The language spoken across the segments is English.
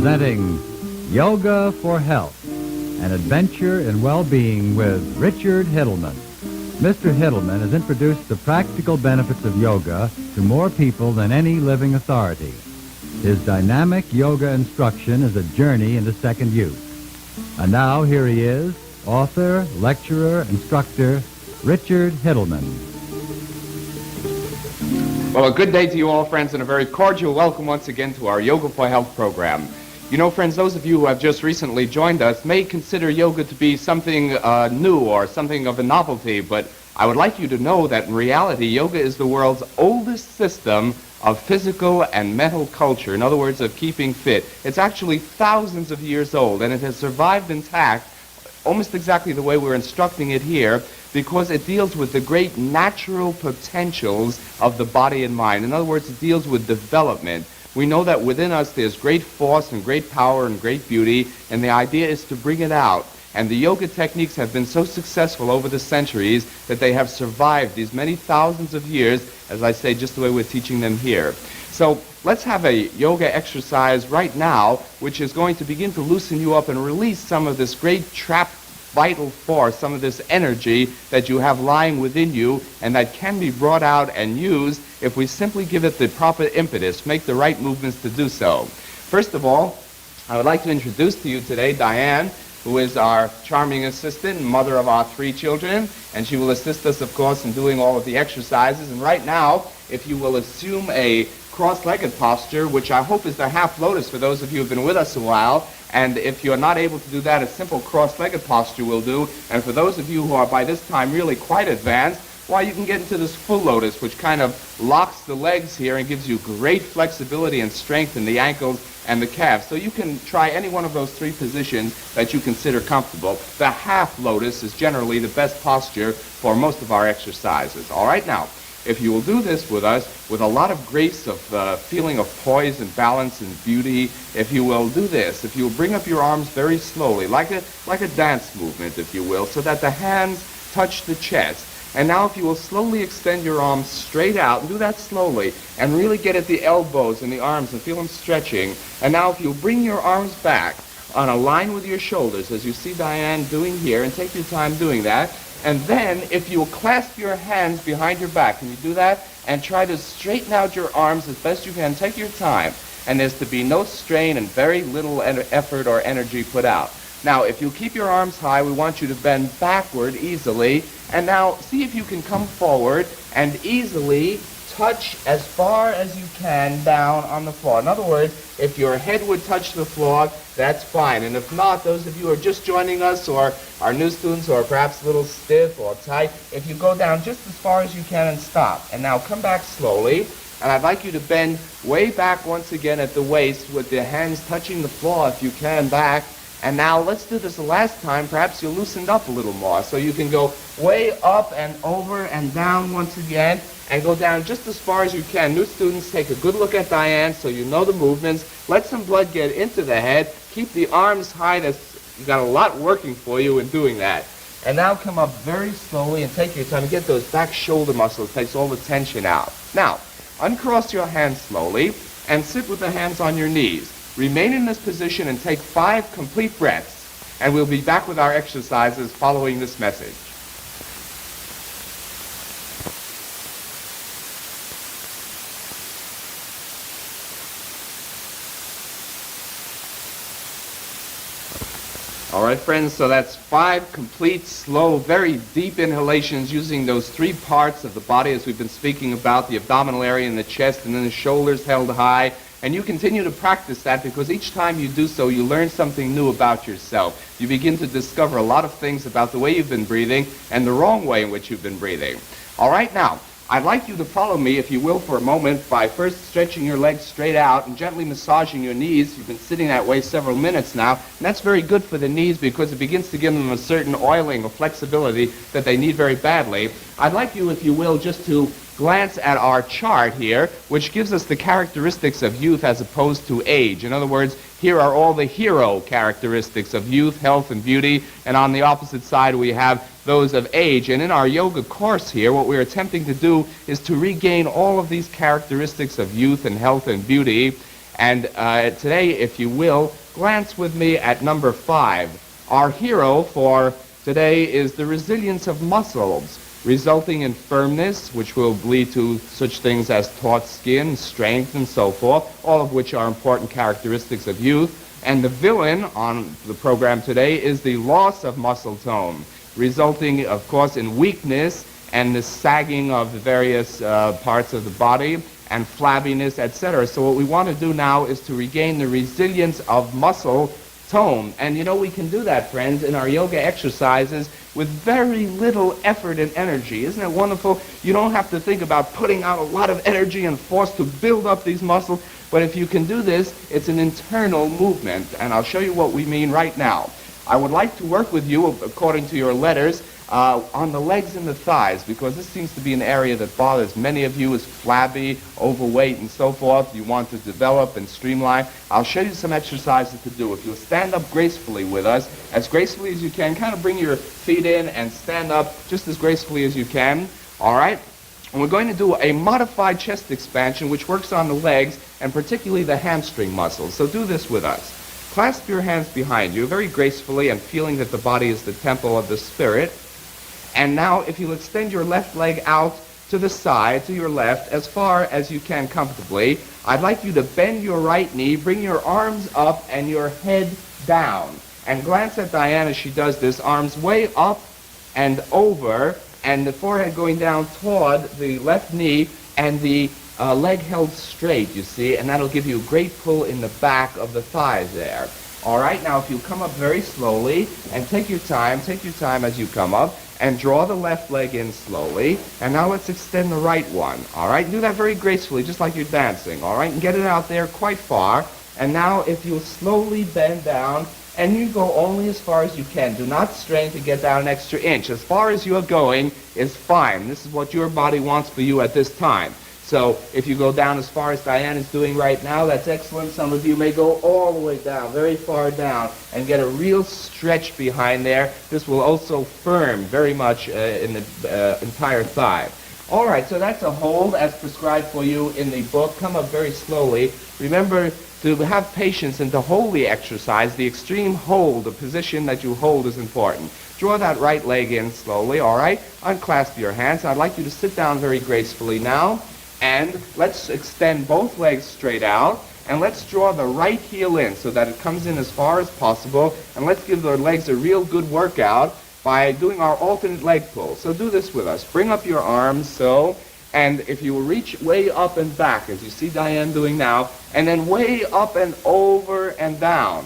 presenting Yoga for Health, an adventure in well-being with Richard Hittleman. Mr. Hittleman has introduced the practical benefits of yoga to more people than any living authority. His dynamic yoga instruction is a journey into second youth. And now here he is, author, lecturer, instructor, Richard Hittleman. Well, a good day to you all, friends, and a very cordial welcome once again to our Yoga for Health program. You know, friends, those of you who have just recently joined us may consider yoga to be something new or something of a novelty, but I would like you to know that in reality, yoga is the world's oldest system of physical and mental culture, in other words, of keeping fit. It's actually thousands of years old, and it has survived intact almost exactly the way we're instructing it here, because it deals with the great natural potentials of the body and mind. In other words, it deals with development. We know that within us there's great force and great power and great beauty, and the idea is to bring it out. And the yoga techniques have been so successful over the centuries that they have survived these many thousands of years, as I say, just the way we're teaching them here. So let's have a yoga exercise right now, which is going to begin to loosen you up and release some of this great trapped vital force, some of this energy that you have lying within you, and that can be brought out and used if we simply give it the proper impetus, make the right movements to do so. First of all, I would like to introduce to you today Diane, who is our charming assistant and mother of our 3 children, and she will assist us, of course, in doing all of the exercises. And right now, if you will assume a cross-legged posture, which I hope is the half lotus for those of you who have been with us a while, and if you're not able to do that, a simple cross-legged posture will do. And for those of you who are by this time really quite advanced, why, you can get into this full lotus, which kind of locks the legs here and gives you great flexibility and strength in the ankles and the calves. So you can try any one of those 3 positions that you consider comfortable. The half lotus is generally the best posture for most of our exercises. All right, now, if you will do this with us with a lot of grace, of feeling of poise and balance and beauty, if you will do this, if you will bring up your arms very slowly, like a dance movement, if you will, so that the hands touch the chest. And now if you will slowly extend your arms straight out, and do that slowly, and really get at the elbows and the arms and feel them stretching. And now if you'll bring your arms back on a line with your shoulders, as you see Diane doing here, and take your time doing that. And then if you'll clasp your hands behind your back, can you do that? And try to straighten out your arms as best you can. Take your time. And there's to be no strain and very little effort or energy put out. Now, if you keep your arms high, we want you to bend backward easily. And now, see if you can come forward and easily touch as far as you can down on the floor. In other words, if your head would touch the floor, that's fine. And if not, those of you who are just joining us, or our new students who are perhaps a little stiff or tight, if you go down just as far as you can and stop. And now come back slowly. And I'd like you to bend way back once again at the waist with the hands touching the floor if you can back. And now let's do this the last time. Perhaps you'll loosen up a little more. So you can go way up and over and down once again, and go down just as far as you can. New students, take a good look at Diane so you know the movements. Let some blood get into the head. Keep the arms high. You've got a lot working for you in doing that. And now come up very slowly and take your time and get those back shoulder muscles. Takes all the tension out. Now, uncross your hands slowly and sit with the hands on your knees. Remain in this position and take 5 complete breaths, and we'll be back with our exercises following this message. All right, friends, so that's 5 complete, slow, very deep inhalations using those 3 parts of the body as we've been speaking about, the abdominal area and the chest, and then the shoulders held high. And you continue to practice that, because each time you do so, you learn something new about yourself. You begin to discover a lot of things about the way you've been breathing and the wrong way in which you've been breathing. All right, now, I'd like you to follow me, if you will, for a moment by first stretching your legs straight out and gently massaging your knees. You've been sitting that way several minutes now, and that's very good for the knees because it begins to give them a certain oiling or flexibility that they need very badly. I'd like you, if you will, just to glance at our chart here, which gives us the characteristics of youth as opposed to age. In other words, here are all the hero characteristics of youth, health, and beauty, and on the opposite side we have those of age. And in our yoga course here, what we're attempting to do is to regain all of these characteristics of youth and health and beauty And today, if you will, glance with me at number 5. Our hero for today is the resilience of muscles, resulting in firmness, which will lead to such things as taut skin, strength, and so forth, all of which are important characteristics of youth. And the villain on the program today is the loss of muscle tone, resulting, of course, in weakness and the sagging of the various parts of the body and flabbiness, etc. So what we want to do now is to regain the resilience of muscle tone. And you know, we can do that, friends, in our yoga exercises with very little effort and energy. Isn't it wonderful? You don't have to think about putting out a lot of energy and force to build up these muscles. But if you can do this, it's an internal movement. And I'll show you what we mean right now. I would like to work with you, according to your letters, on the legs and the thighs, because this seems to be an area that bothers many of you, is flabby, overweight, and so forth. You want to develop and streamline. I'll show you some exercises to do. If you'll stand up gracefully with us, as gracefully as you can, kind of bring your feet in and stand up just as gracefully as you can. All right? And we're going to do a modified chest expansion, which works on the legs and particularly the hamstring muscles. So do this with us. Clasp your hands behind you very gracefully and feeling that the body is the temple of the spirit. And now if you'll extend your left leg out to the side, to your left, as far as you can comfortably, I'd like you to bend your right knee, bring your arms up and your head down. And glance at Diane as she does this, arms way up and over, and the forehead going down toward the left knee, and the leg held straight, you see, and that'll give you a great pull in the back of the thighs there. All right, now if you come up very slowly, and take your time as you come up, and draw the left leg in slowly, and now let's extend the right one. All right, do that very gracefully, just like you're dancing, all right, and get it out there quite far. And now if you'll slowly bend down, and you go only as far as you can. Do not strain to get down an extra inch. As far as you're going is fine. This is what your body wants for you at this time. So if you go down as far as Diane is doing right now, that's excellent. Some of you may go all the way down, very far down, and get a real stretch behind there. This will also firm very much in the entire thigh. All right, so that's a hold as prescribed for you in the book. Come up very slowly. Remember to have patience and to hold the exercise. The extreme hold, the position that you hold, is important. Draw that right leg in slowly, all right? Unclasp your hands. I'd like you to sit down very gracefully now. And let's extend both legs straight out. And let's draw the right heel in so that it comes in as far as possible. And let's give the legs a real good workout by doing our alternate leg pull. So do this with us. Bring up your arms, so. And if you will reach way up and back, as you see Diane doing now, and then way up and over and down.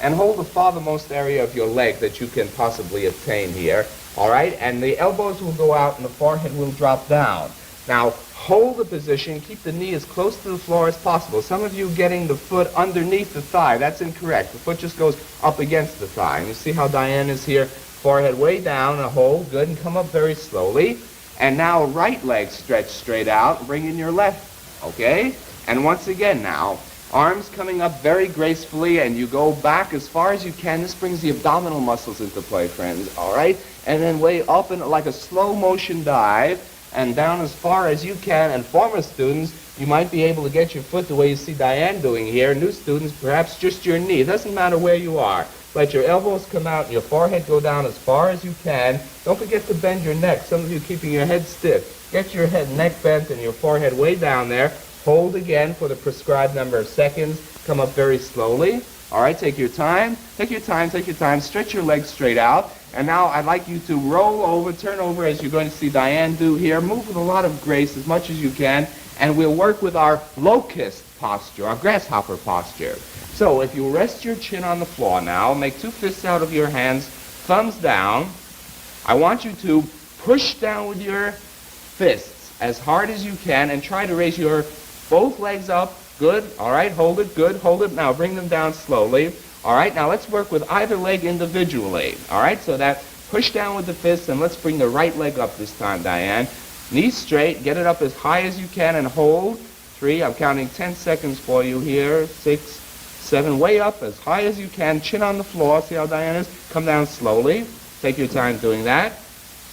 And hold the farthermost area of your leg that you can possibly obtain here. All right? And the elbows will go out and the forehead will drop down. Now, hold the position. Keep the knee as close to the floor as possible. Some of you getting the foot underneath the thigh. That's incorrect. The foot just goes up against the thigh. And you see how Diane is here? Forehead way down, a hold. Good. And come up very slowly. And now right leg stretch straight out. Bring in your left. Okay? And once again now, arms coming up very gracefully, and you go back as far as you can. This brings the abdominal muscles into play, friends. All right? And then way up and like a slow motion dive, and down as far as you can. And former students, you might be able to get your foot the way you see Diane doing here. New students, perhaps just your knee. It doesn't matter where you are. Let your elbows come out and your forehead go down as far as you can. Don't forget to bend your neck. Some of you keeping your head stiff. Get your head neck bent and your forehead way down there. Hold again for the prescribed number of seconds. Come up very slowly. All right, take your time. Take your time, take your time. Stretch your legs straight out. And now I'd like you to roll over, turn over as you're going to see Diane do here. Move with a lot of grace as much as you can. And we'll work with our locust posture, our grasshopper posture. So if you rest your chin on the floor now, make two fists out of your hands, thumbs down. I want you to push down with your fists as hard as you can and try to raise your both legs up. Good. All right, hold it. Good. Hold it. Now bring them down slowly. All right, now let's work with either leg individually. All right, so that push down with the fists, and let's bring the right leg up this time, Diane. Knees straight. Get it up as high as you can and hold. 3. I'm counting 10 seconds for you here. 6, 7. Way up as high as you can. Chin on the floor. See how Diane is? Come down slowly. Take your time doing that.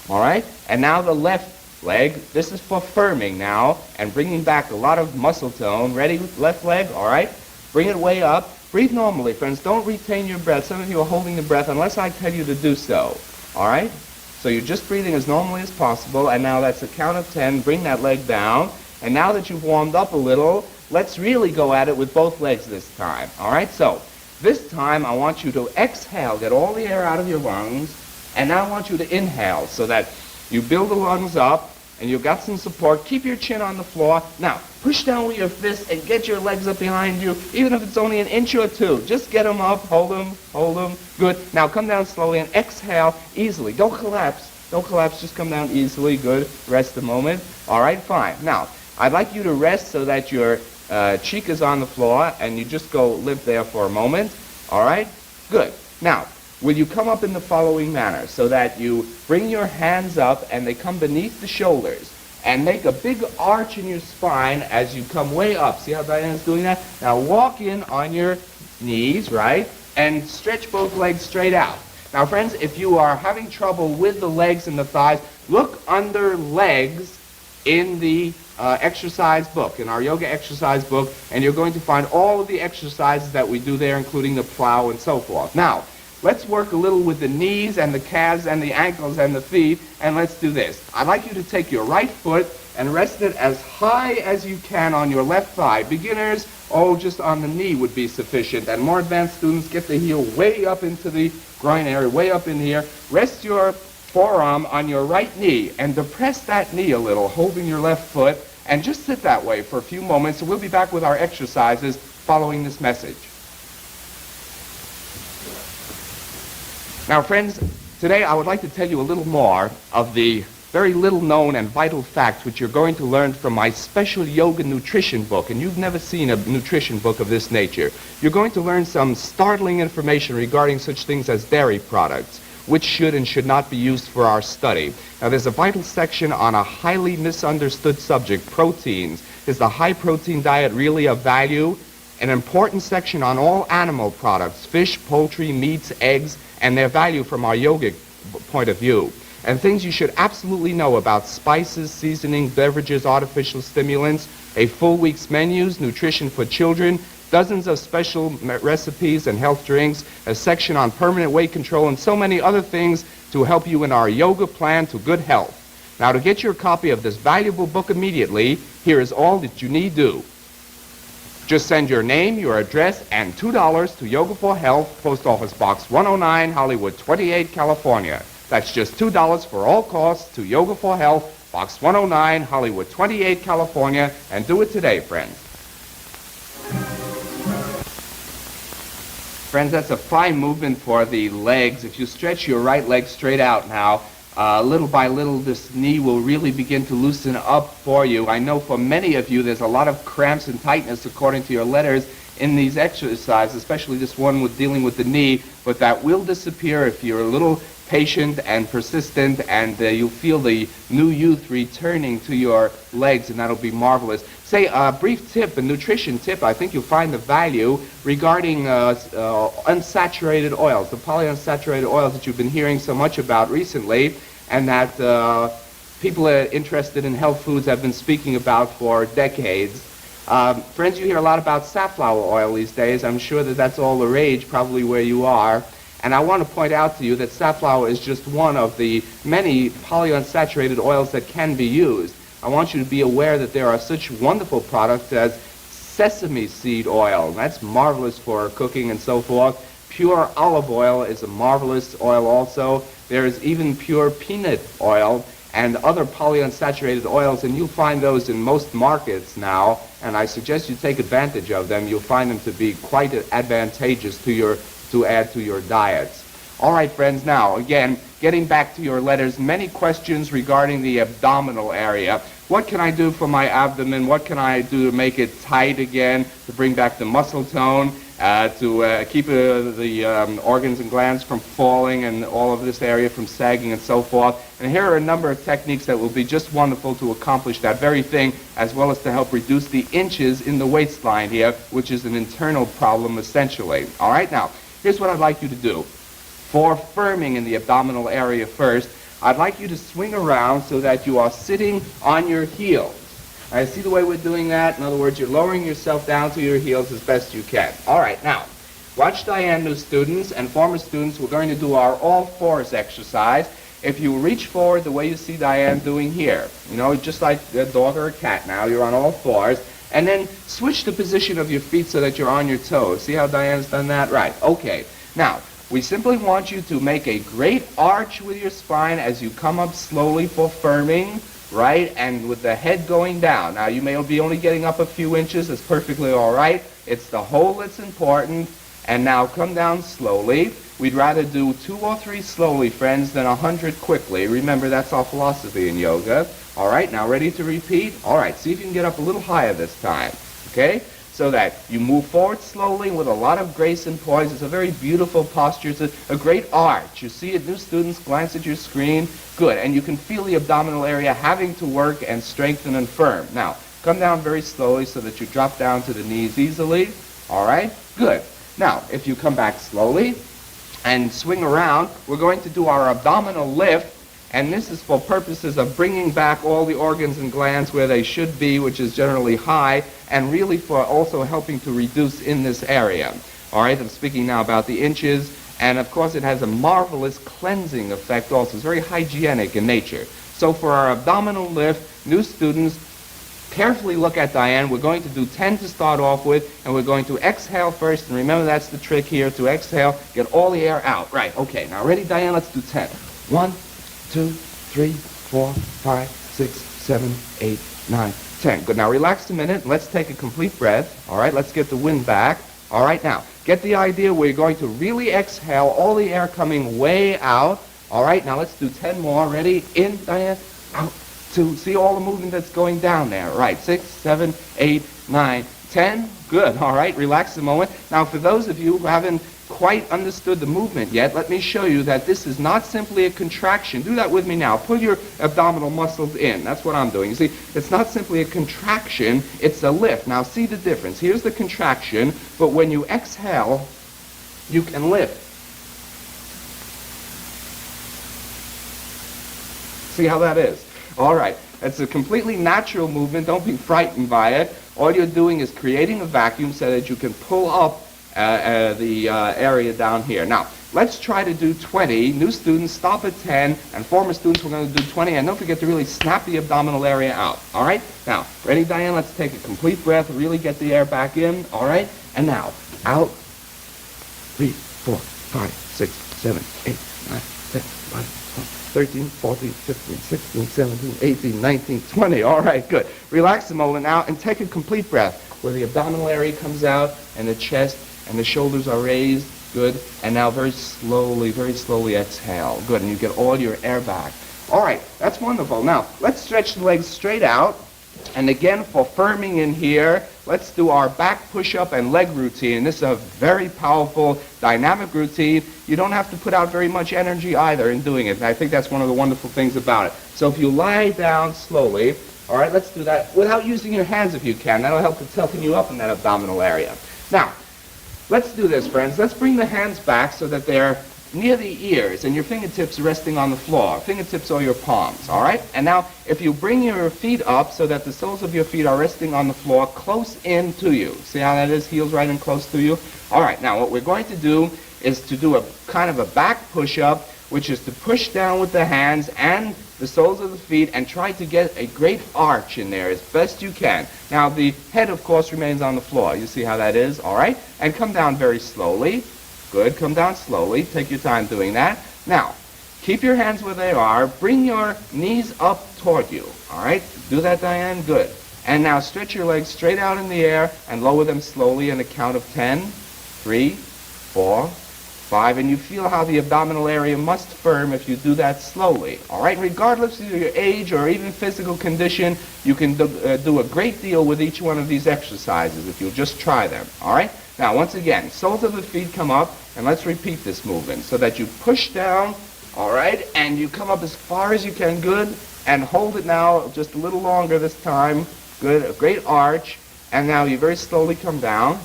All right, and now the left leg. This is for firming now and bringing back a lot of muscle tone. Ready? Left leg. All right. Bring it way up. Breathe normally, friends. Don't retain your breath. Some of you are holding the breath unless I tell you to do so. All right? So you're just breathing as normally as possible. And now that's a count of 10. Bring that leg down. And now that you've warmed up a little, let's really go at it with both legs this time. All right? So this time I want you to exhale. Get all the air out of your lungs. And now I want you to inhale so that you build the lungs up and you've got some support. Keep your chin on the floor. Now, push down with your fists and get your legs up behind you, even if it's only an inch or two. Just get them up, hold them. Good. Now come down slowly and exhale easily. Don't collapse. Don't collapse. Just come down easily. Good. Rest a moment. All right, fine. Now, I'd like you to rest so that your cheek is on the floor and you just go limp there for a moment. All right? Good. Now, will you come up in the following manner so that you bring your hands up and they come beneath the shoulders and make a big arch in your spine as you come way up. See how Diane's doing that? Now walk in on your knees, right? And stretch both legs straight out. Now friends, if you are having trouble with the legs and the thighs, look under legs in the exercise book, in our yoga exercise book, and you're going to find all of the exercises that we do there, including the plow and so forth. Now, let's work a little with the knees and the calves and the ankles and the feet, and let's do this. I'd like you to take your right foot and rest it as high as you can on your left thigh. Beginners, just on the knee would be sufficient, and more advanced students get the heel way up into the groin area, way up in here. Rest your forearm on your right knee and depress that knee a little, holding your left foot, and just sit that way for a few moments, and we'll be back with our exercises following this message. Now, friends, today I would like to tell you a little more of the very little known and vital facts which you're going to learn from my special yoga nutrition book, and you've never seen a nutrition book of this nature. You're going to learn some startling information regarding such things as dairy products, which should and should not be used for our study. Now, there's a vital section on a highly misunderstood subject, proteins. Is the high-protein diet really of value? An important section on all animal products, fish, poultry, meats, eggs, and their value from our yogic point of view. And things you should absolutely know about spices, seasoning, beverages, artificial stimulants, a full week's menus, nutrition for children, dozens of special recipes and health drinks, a section on permanent weight control, and so many other things to help you in our yoga plan to good health. Now, to get your copy of this valuable book immediately, here is all that you need do. Just send your name, your address, and $2 to Yoga for Health, Post Office Box 109, Hollywood 28, California. That's just $2 for all costs to Yoga for Health, Box 109, Hollywood 28, California, and do it today, friends. Friends, that's a fine movement for the legs. If you stretch your right leg straight out now, little by little, this knee will really begin to loosen up for you. I know for many of you, there's a lot of cramps and tightness according to your letters in these exercises, especially this one with dealing with the knee, but that will disappear if you're a little patient and persistent, and you'll feel the new youth returning to your legs, and that'll be marvelous. Say a brief tip, a nutrition tip. I think you'll find the value regarding unsaturated oils, the polyunsaturated oils that you've been hearing so much about recently, and that people are interested in health foods have been speaking about for decades. Friends, you hear a lot about safflower oil these days. I'm sure that that's all the rage, probably where you are. And I want to point out to you that safflower is just one of the many polyunsaturated oils that can be used. I want you to be aware that there are such wonderful products as sesame seed oil. That's marvelous for cooking and so forth. Pure olive oil is a marvelous oil also. There is even pure peanut oil and other polyunsaturated oils, and you'll find those in most markets now, and I suggest you take advantage of them. You'll find them to be quite advantageous to add to your diets. All right, friends, now, again, getting back to your letters, many questions regarding the abdominal area. What can I do for my abdomen? What can I do to make it tight again, to bring back the muscle tone, to keep the organs and glands from falling and all of this area from sagging and so forth? And here are a number of techniques that will be just wonderful to accomplish that very thing, as well as to help reduce the inches in the waistline here, which is an internal problem essentially. All right, now, here's what I'd like you to do. For firming in the abdominal area first, I'd like you to swing around so that you are sitting on your heels. I see the way we're doing that. In other words, you're lowering yourself down to your heels as best you can. All right, now, watch Diane, new students and former students. We're going to do our all fours exercise. If you reach forward the way you see Diane doing here, you know, just like a dog or a cat now, you're on all fours, and then switch the position of your feet so that you're on your toes. See how Diane's done that? Right, okay. Now, we simply want you to make a great arch with your spine as you come up slowly for firming, right, and with the head going down. Now, you may be only getting up a few inches. That's perfectly all right. It's the whole that's important. And now come down slowly. We'd rather do 2 or 3 slowly, friends, than 100 quickly. Remember, that's our philosophy in yoga. All right, now ready to repeat? All right, see if you can get up a little higher this time, okay? So that you move forward slowly with a lot of grace and poise. It's a very beautiful posture. It's a great arch. You see it, new students, glance at your screen. Good, and you can feel the abdominal area having to work and strengthen and firm. Now, come down very slowly so that you drop down to the knees easily. All right, good. Now, if you come back slowly and swing around, we're going to do our abdominal lift, and this is for purposes of bringing back all the organs and glands where they should be, which is generally high, and really for also helping to reduce in this area. All right, I'm speaking now about the inches, and of course it has a marvelous cleansing effect also. It's very hygienic in nature. So for our abdominal lift, new students, carefully look at Diane. We're going to do 10 to start off with, and we're going to exhale first. And remember, that's the trick here, to exhale, get all the air out. Right, okay, now ready, Diane? Let's do 10. 1, 2, 3, 4, 5, 6, 7, 8, 9, 10. Good, now relax a minute. Let's take a complete breath. All right, let's get the wind back. All right, now, get the idea. We're going to really exhale, all the air coming way out. All right, now let's do 10 more. Ready? In, Diane. Out. To see all the movement that's going down there. Right, 6, 7, 8, 9, 10. Good, all right, relax a moment. Now, for those of you who haven't quite understood the movement yet, let me show you that this is not simply a contraction. Do that with me now. Pull your abdominal muscles in. That's what I'm doing. You see, it's not simply a contraction, it's a lift. Now, see the difference. Here's the contraction, but when you exhale, you can lift. See how that is? All right, it's a completely natural movement. Don't be frightened by it. All you're doing is creating a vacuum so that you can pull up the area down here. Now, let's try to do 20. New students, stop at 10, and former students, we're going to do 20. And don't forget to really snap the abdominal area out. All right? Now, ready, Diane? Let's take a complete breath, really get the air back in. All right? And now, out. 3, 4, 5, 6, 7, 8, 9, 10, 11. 13, 14, 15, 16, 17, 18, 19, 20. All right, good. Relax a moment now and take a complete breath where the abdominal area comes out and the chest and the shoulders are raised. Good. And now very slowly exhale. Good. And you get all your air back. All right, that's wonderful. Now, let's stretch the legs straight out. And again, for firming in here, let's do our back push-up and leg routine. This is a very powerful, dynamic routine. You don't have to put out very much energy either in doing it. And I think that's one of the wonderful things about it. So if you lie down slowly, all right, let's do that without using your hands if you can. That'll help to tighten you up in that abdominal area. Now, let's do this, friends. Let's bring the hands back so that they're near the ears and your fingertips resting on the floor. Fingertips or your palms, all right? And now, if you bring your feet up so that the soles of your feet are resting on the floor close in to you. See how that is? Heels right in close to you. All right, now what we're going to do is to do a kind of a back push-up, which is to push down with the hands and the soles of the feet and try to get a great arch in there as best you can. Now, the head, of course, remains on the floor. You see how that is? All right? And come down very slowly. Good. Come down slowly. Take your time doing that. Now, keep your hands where they are. Bring your knees up toward you. All right? Do that, Diane? Good. And now stretch your legs straight out in the air and lower them slowly in a count of 10, 3, 4, 5. And you feel how the abdominal area must firm if you do that slowly. All right? Regardless of your age or even physical condition, you can do a great deal with each one of these exercises if you'll just try them. All right? Now, once again, soles of the feet come up, and let's repeat this movement so that you push down, all right, and you come up as far as you can, good, and hold it now just a little longer this time, good, a great arch, and now you very slowly come down,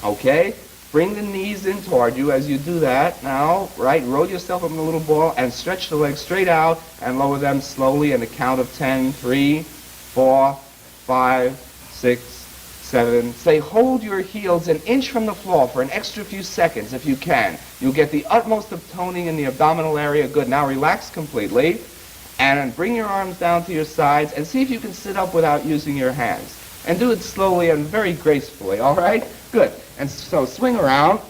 okay, Bring the knees in toward you as you do that. Now, right, roll yourself up in a little ball and stretch the legs straight out and lower them slowly in the count of 10, 3, 4, 5, 6, 7. Say, hold your heels an inch from the floor for an extra few seconds if you can. You'll get the utmost of toning in the abdominal area. Good. Now relax completely and bring your arms down to your sides and see if you can sit up without using your hands. And do it slowly and very gracefully, all right? Good. And so swing around.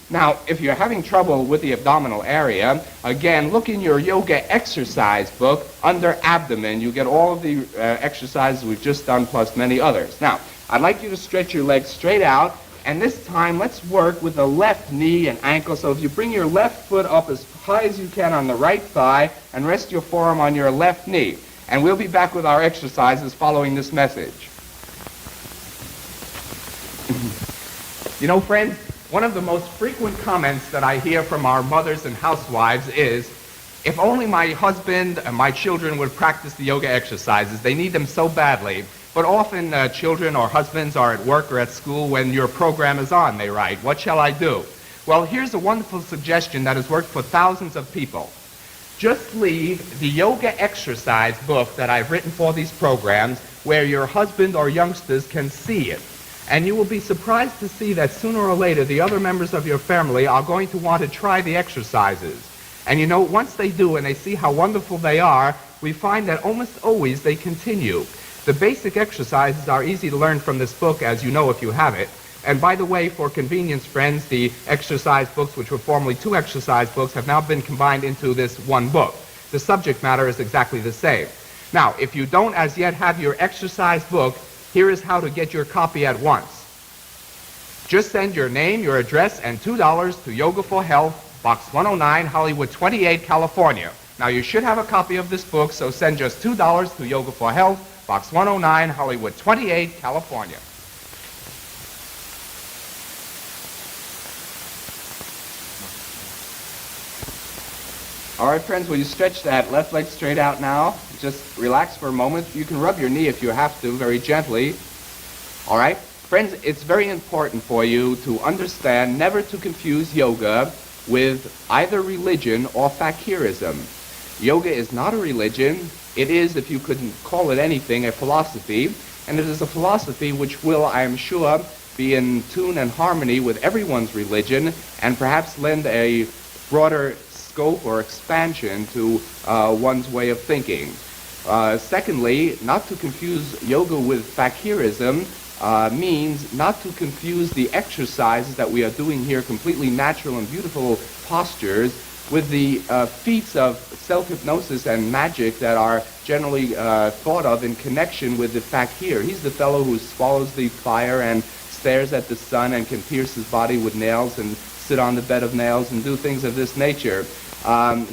Now, if you're having trouble with the abdominal area, again, look in your yoga exercise book under abdomen. You get all of the exercises we've just done plus many others. Now, I'd like you to stretch your legs straight out, and this time let's work with the left knee and ankle. So if you bring your left foot up as high as you can on the right thigh and rest your forearm on your left knee. And we'll be back with our exercises following this message. You know, friends, one of the most frequent comments that I hear from our mothers and housewives is, if only my husband and my children would practice the yoga exercises. They need them so badly. But often children or husbands are at work or at school when your program is on, they write. What shall I do? Well, here's a wonderful suggestion that has worked for thousands of people. Just leave the yoga exercise book that I've written for these programs where your husband or youngsters can see it. And you will be surprised to see that sooner or later the other members of your family are going to want to try the exercises. And you know, once they do and they see how wonderful they are, we find that almost always they continue. The basic exercises are easy to learn from this book, as you know if you have it. And by the way, for convenience, friends, the exercise books, which were formerly 2 exercise books, have now been combined into this one book. The subject matter is exactly the same. Now, if you don't as yet have your exercise book, here is how to get your copy at once. Just send your name, your address, and $2 to Yoga for Health, Box 109, Hollywood 28, California. Now, you should have a copy of this book, so send just $2 to Yoga for Health, Box 109, Hollywood 28, California. All right, friends, will you stretch that left leg straight out now? Just relax for a moment. You can rub your knee if you have to, very gently. All right? Friends, it's very important for you to understand never to confuse yoga with either religion or fakirism. Yoga is not a religion. It is, if you couldn't call it anything, a philosophy. And it is a philosophy which will, I am sure, be in tune and harmony with everyone's religion and perhaps lend a broader scope or expansion to one's way of thinking. Secondly, not to confuse yoga with fakirism means not to confuse the exercises that we are doing here, completely natural and beautiful postures, with the feats of self-hypnosis and magic that are generally thought of in connection with the fakir. He's the fellow who swallows the fire and stares at the sun and can pierce his body with nails and sit on the bed of nails and do things of this nature.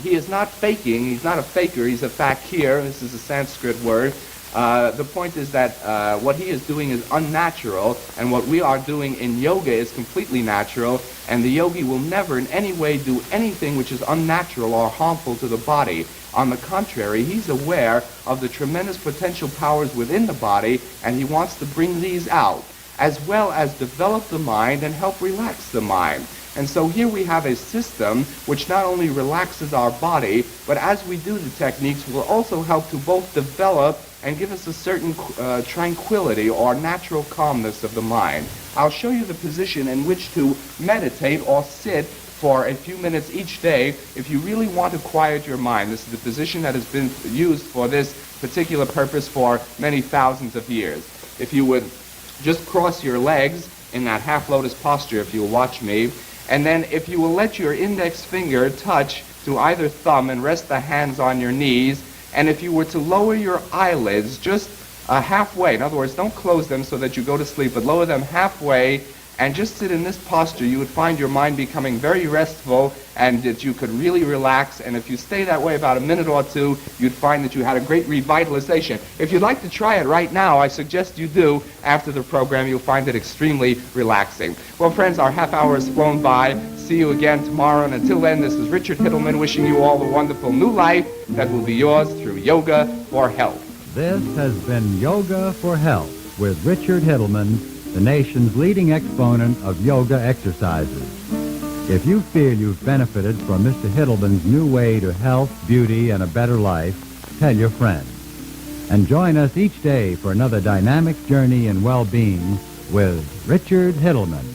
He is not faking. He's not a faker. He's a fakir. This is a Sanskrit word. The point is that what he is doing is unnatural, and what we are doing in yoga is completely natural, and the yogi will never in any way do anything which is unnatural or harmful to the body. On the contrary, he's aware of the tremendous potential powers within the body, and he wants to bring these out, as well as develop the mind and help relax the mind. And so here we have a system which not only relaxes our body, but as we do the techniques will also help to both develop and give us a certain tranquility or natural calmness of the mind. I'll show you the position in which to meditate or sit for a few minutes each day if you really want to quiet your mind. This is the position that has been used for this particular purpose for many thousands of years. If you would just cross your legs in that half lotus posture, if you'll watch me, and then if you will let your index finger touch to either thumb and rest the hands on your knees, and if you were to lower your eyelids just halfway, in other words, don't close them so that you go to sleep, but lower them halfway and just sit in this posture, you would find your mind becoming very restful and that you could really relax. And if you stay that way about a minute or two, you'd find that you had a great revitalization. If you'd like to try it right now, I suggest you do. After the program, you'll find it extremely relaxing. Well, friends, our half hour has flown by. See you again tomorrow. And until then, this is Richard Hittleman wishing you all the wonderful new life that will be yours through Yoga for Health. This has been Yoga for Health with Richard Hittleman, the nation's leading exponent of yoga exercises. If you feel you've benefited from Mr. Hittleman's new way to health, beauty, and a better life, tell your friends. And join us each day for another dynamic journey in well-being with Richard Hittleman.